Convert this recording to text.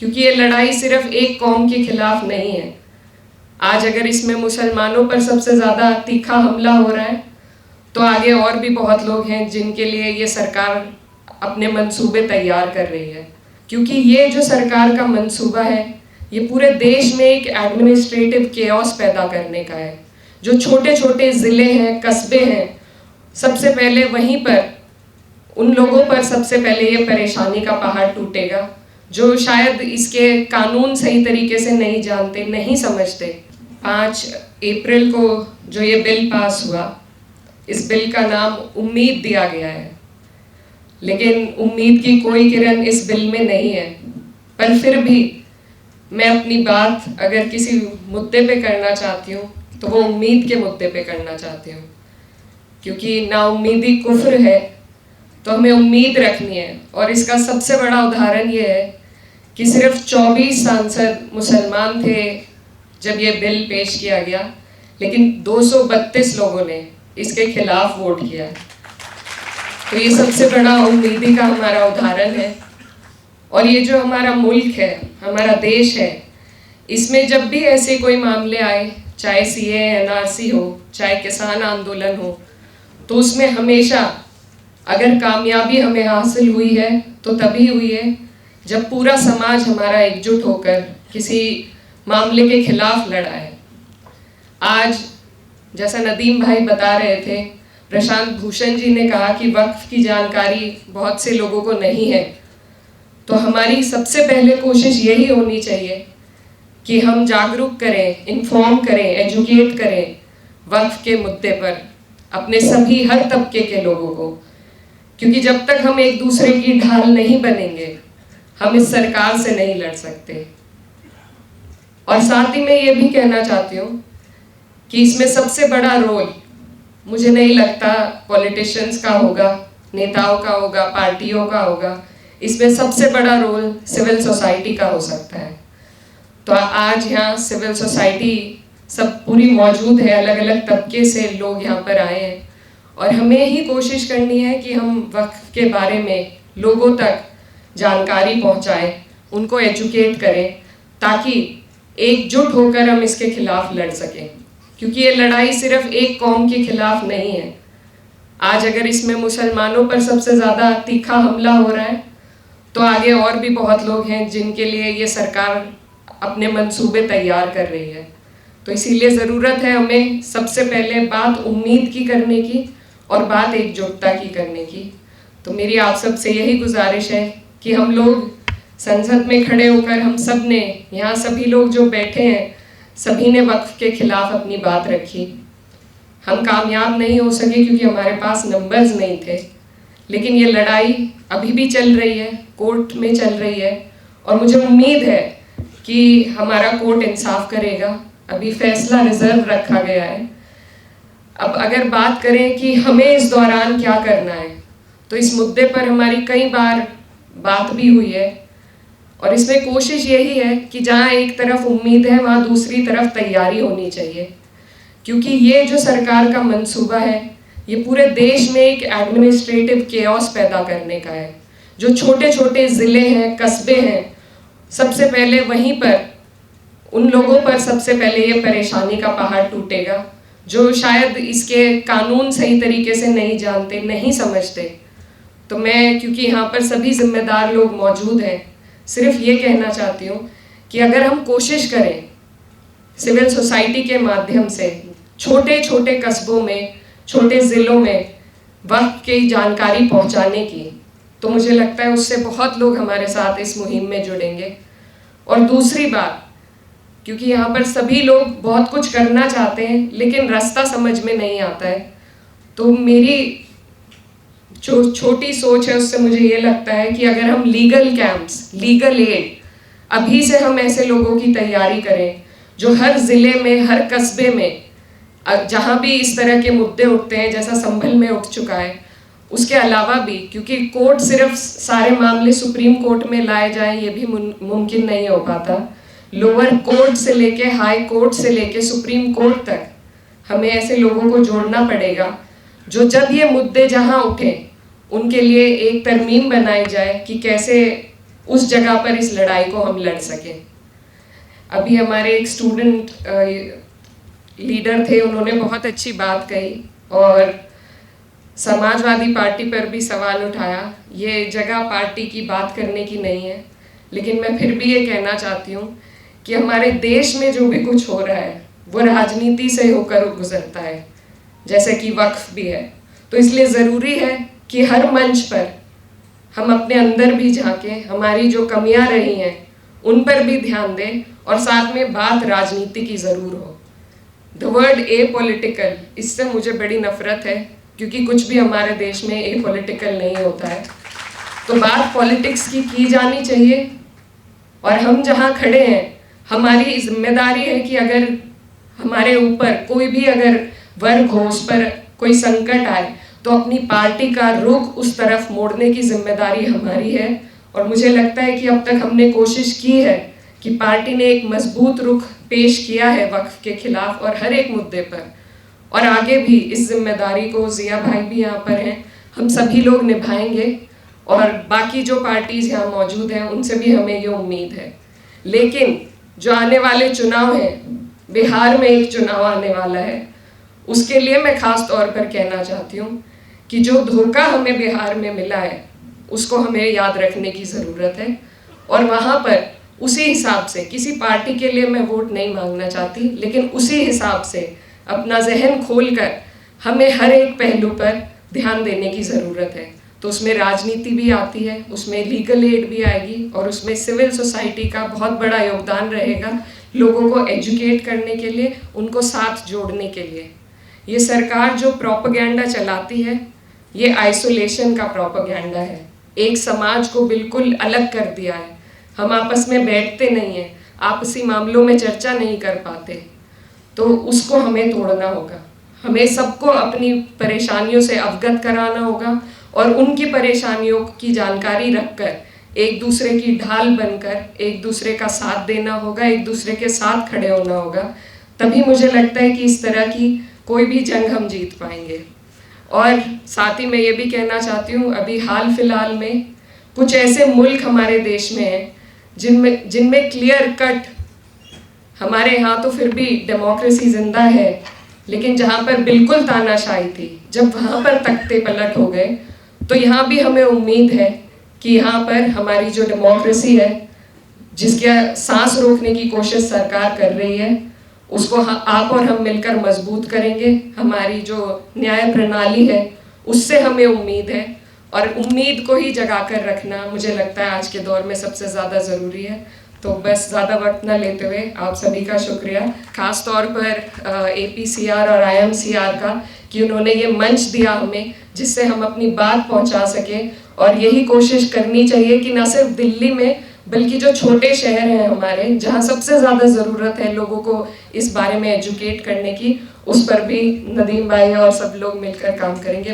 क्योंकि ये लड़ाई सिर्फ एक कौम के खिलाफ नहीं है। आज अगर इसमें मुसलमानों पर सबसे ज़्यादा तीखा हमला हो रहा है तो आगे और भी बहुत लोग हैं जिनके लिए ये सरकार अपने मंसूबे तैयार कर रही है। क्योंकि ये जो सरकार का मंसूबा है ये पूरे देश में एक एडमिनिस्ट्रेटिव केओस पैदा करने का है। जो छोटे छोटे ज़िले हैं, कस्बे हैं, सबसे पहले वहीं पर उन लोगों पर सबसे पहले ये परेशानी का पहाड़ टूटेगा जो शायद इसके कानून सही तरीके से नहीं जानते, नहीं समझते। 5 अप्रैल को जो ये बिल पास हुआ, इस बिल का नाम उम्मीद दिया गया है, लेकिन उम्मीद की कोई किरण इस बिल में नहीं है। पर फिर भी मैं अपनी बात अगर किसी मुद्दे पे करना चाहती हूँ तो वो उम्मीद के मुद्दे पे करना चाहती हूँ, क्योंकि नाउम्मीदी कुफ्र है तो हमें उम्मीद रखनी है। और इसका सबसे बड़ा उदाहरण ये है कि सिर्फ 24 सांसद मुसलमान थे जब ये बिल पेश किया गया, लेकिन 232 लोगों ने इसके खिलाफ वोट किया। तो ये सबसे बड़ा उम्मीदी का हमारा उदाहरण है। और ये जो हमारा मुल्क है, हमारा देश है, इसमें जब भी ऐसे कोई मामले आए, चाहे सीए एनआरसी हो, चाहे किसान आंदोलन हो, तो उसमें हमेशा अगर कामयाबी हमें हासिल हुई है तो तभी हुई है जब पूरा समाज हमारा एकजुट होकर किसी मामले के खिलाफ लड़ा है। आज जैसा नदीम भाई बता रहे थे, प्रशांत भूषण जी ने कहा कि वक्फ की जानकारी बहुत से लोगों को नहीं है। तो हमारी सबसे पहले कोशिश यही होनी चाहिए कि हम जागरूक करें, इन्फॉर्म करें, एजुकेट करें वक्फ के मुद्दे पर अपने सभी हर तबके के लोगों को। क्योंकि जब तक हम एक दूसरे की ढाल नहीं बनेंगे हम इस सरकार से नहीं लड़ सकते। और साथ ही मैं ये भी कहना चाहती हूँ कि इसमें सबसे बड़ा रोल मुझे नहीं लगता पॉलिटिशियंस का होगा, नेताओं का होगा, पार्टियों का होगा। इसमें सबसे बड़ा रोल सिविल सोसाइटी का हो सकता है। तो आज यहाँ सिविल सोसाइटी सब पूरी मौजूद है, अलग अलग तबके से लोग यहाँ पर आए हैं और हमें ही कोशिश करनी है कि हम वक्फ के बारे में लोगों तक जानकारी पहुँचाएं, उनको एजुकेट करें, ताकि एकजुट होकर हम इसके खिलाफ लड़ सकें। क्योंकि ये लड़ाई सिर्फ एक कौम के खिलाफ नहीं है। आज अगर इसमें मुसलमानों पर सबसे ज़्यादा तीखा हमला हो रहा है तो आगे और भी बहुत लोग हैं जिनके लिए ये सरकार अपने मंसूबे तैयार कर रही है। तो इसीलिए ज़रूरत है हमें सबसे पहले बात उम्मीद की करने की और बात एकजुटता की करने की। तो मेरी आप सब से यही गुजारिश है कि हम लोग संसद में खड़े होकर हम सब ने, यहाँ सभी लोग जो बैठे हैं, सभी ने वक्फ के खिलाफ अपनी बात रखी। हम कामयाब नहीं हो सके क्योंकि हमारे पास नंबर्स नहीं थे, लेकिन ये लड़ाई अभी भी चल रही है, कोर्ट में चल रही है और मुझे उम्मीद है कि हमारा कोर्ट इंसाफ करेगा। अभी फैसला रिजर्व रखा गया है। अब अगर बात करें कि हमें इस दौरान क्या करना है, तो इस मुद्दे पर हमारी कई बार बात भी हुई है और इसमें कोशिश यही है कि जहाँ एक तरफ उम्मीद है वहाँ दूसरी तरफ तैयारी होनी चाहिए। क्योंकि ये जो सरकार का मंसूबा है ये पूरे देश में एक एडमिनिस्ट्रेटिव केओस पैदा करने का है। जो छोटे छोटे ज़िले हैं, कस्बे हैं, सबसे पहले वहीं पर उन लोगों पर सबसे पहले ये परेशानी का पहाड़ टूटेगा जो शायद इसके कानून सही तरीके से नहीं जानते, नहीं समझते। तो मैं, क्योंकि यहाँ पर सभी जिम्मेदार लोग मौजूद हैं, सिर्फ ये कहना चाहती हूँ कि अगर हम कोशिश करें सिविल सोसाइटी के माध्यम से छोटे छोटे कस्बों में, छोटे ज़िलों में वक्फ की जानकारी पहुँचाने की, तो मुझे लगता है उससे बहुत लोग हमारे साथ इस मुहिम में जुड़ेंगे। और दूसरी बात, क्योंकि यहाँ पर सभी लोग बहुत कुछ करना चाहते हैं लेकिन रास्ता समझ में नहीं आता है, तो मेरी जो छोटी सोच है उससे मुझे ये लगता है कि अगर हम लीगल कैंप्स, लीगल एड अभी से हम ऐसे लोगों की तैयारी करें जो हर ज़िले में, हर कस्बे में, जहाँ भी इस तरह के मुद्दे उठते हैं, जैसा संभल में उठ चुका है, उसके अलावा भी, क्योंकि कोर्ट सिर्फ सारे मामले सुप्रीम कोर्ट में लाए जाएं ये भी मुमकिन नहीं हो पाता। लोअर कोर्ट से लेके, हाई कोर्ट से लेके सुप्रीम कोर्ट तक हमें ऐसे लोगों को जोड़ना पड़ेगा जो जब ये मुद्दे जहाँ उठे उनके लिए एक तरमीम बनाई जाए कि कैसे उस जगह पर इस लड़ाई को हम लड़ सकें। अभी हमारे एक स्टूडेंट लीडर थे, उन्होंने बहुत अच्छी बात कही और समाजवादी पार्टी पर भी सवाल उठाया। ये जगह पार्टी की बात करने की नहीं है, लेकिन मैं फिर भी ये कहना चाहती हूँ कि हमारे देश में जो भी कुछ हो रहा है वो राजनीति से होकर गुजरता है, जैसे कि वक्फ भी है। तो इसलिए ज़रूरी है कि हर मंच पर हम अपने अंदर भी झांकें, हमारी जो कमियां रही हैं उन पर भी ध्यान दें और साथ में बात राजनीति की ज़रूर हो। द वर्ड ए पॉलिटिकल, इससे मुझे बड़ी नफरत है क्योंकि कुछ भी हमारे देश में ए पॉलिटिकल नहीं होता है। तो बात पॉलिटिक्स की जानी चाहिए और हम जहाँ खड़े हैं हमारी जिम्मेदारी है कि अगर हमारे ऊपर कोई भी अगर वर्ग हो, उस पर कोई संकट आए तो अपनी पार्टी का रुख उस तरफ मोड़ने की जिम्मेदारी हमारी है। और मुझे लगता है कि अब तक हमने कोशिश की है कि पार्टी ने एक मजबूत रुख पेश किया है वक्फ के खिलाफ और हर एक मुद्दे पर, और आगे भी इस जिम्मेदारी को जिया भाई भी यहाँ पर हैं, हम सभी लोग निभाएंगे और बाकी जो पार्टीज यहाँ मौजूद हैं उनसे भी हमें ये उम्मीद है। लेकिन जो आने वाले चुनाव हैं, बिहार में एक चुनाव आने वाला है, उसके लिए मैं खास तौर पर कहना चाहती हूँ कि जो धोखा हमें बिहार में मिला है उसको हमें याद रखने की ज़रूरत है और वहाँ पर उसी हिसाब से, किसी पार्टी के लिए मैं वोट नहीं मांगना चाहती, लेकिन उसी हिसाब से अपना जहन खोलकर हमें हर एक पहलू पर ध्यान देने की ज़रूरत है। तो उसमें राजनीति भी आती है, उसमें लीगल एड भी आएगी और उसमें सिविल सोसाइटी का बहुत बड़ा योगदान रहेगा लोगों को एजुकेट करने के लिए, उनको साथ जोड़ने के लिए। ये सरकार जो प्रोपेगेंडा चलाती है ये आइसोलेशन का प्रोपेगेंडा है, एक समाज को बिल्कुल अलग कर दिया है। हम आपस में बैठते नहीं हैं, आपसी मामलों में चर्चा नहीं कर पाते, तो उसको हमें तोड़ना होगा। हमें सबको अपनी परेशानियों से अवगत कराना होगा और उनकी परेशानियों की जानकारी रखकर एक दूसरे की ढाल बनकर एक दूसरे का साथ देना होगा, एक दूसरे के साथ खड़े होना होगा। तभी मुझे लगता है कि इस तरह की कोई भी जंग हम जीत पाएंगे। और साथ ही मैं ये भी कहना चाहती हूँ, अभी हाल फिलहाल में कुछ ऐसे मुल्क हमारे देश में हैं जिनमें क्लियर कट, हमारे यहाँ तो फिर भी डेमोक्रेसी जिंदा है, लेकिन जहाँ पर बिल्कुल तानाशाही थी, जब वहाँ पर तख्ते पलट हो गए, तो यहाँ भी हमें उम्मीद है कि यहाँ पर हमारी जो डेमोक्रेसी है, जिसके सांस रोकने की कोशिश सरकार कर रही है, उसको आप और हम मिलकर मजबूत करेंगे। हमारी जो न्याय प्रणाली है उससे हमें उम्मीद है और उम्मीद को ही जगा कर रखना मुझे लगता है आज के दौर में सबसे ज़्यादा ज़रूरी है। तो बस ज़्यादा वक्त ना लेते हुए आप सभी का शुक्रिया, ख़ास तौर पर APCR और IMCR का, कि उन्होंने ये मंच दिया हमें जिससे हम अपनी बात पहुंचा सकें। और यही कोशिश करनी चाहिए कि ना सिर्फ दिल्ली में बल्कि जो छोटे शहर हैं हमारे, जहाँ सबसे ज़्यादा ज़रूरत है लोगों को इस बारे में एजुकेट करने की, उस पर भी नदीम भाई और सब लोग मिलकर काम करेंगे।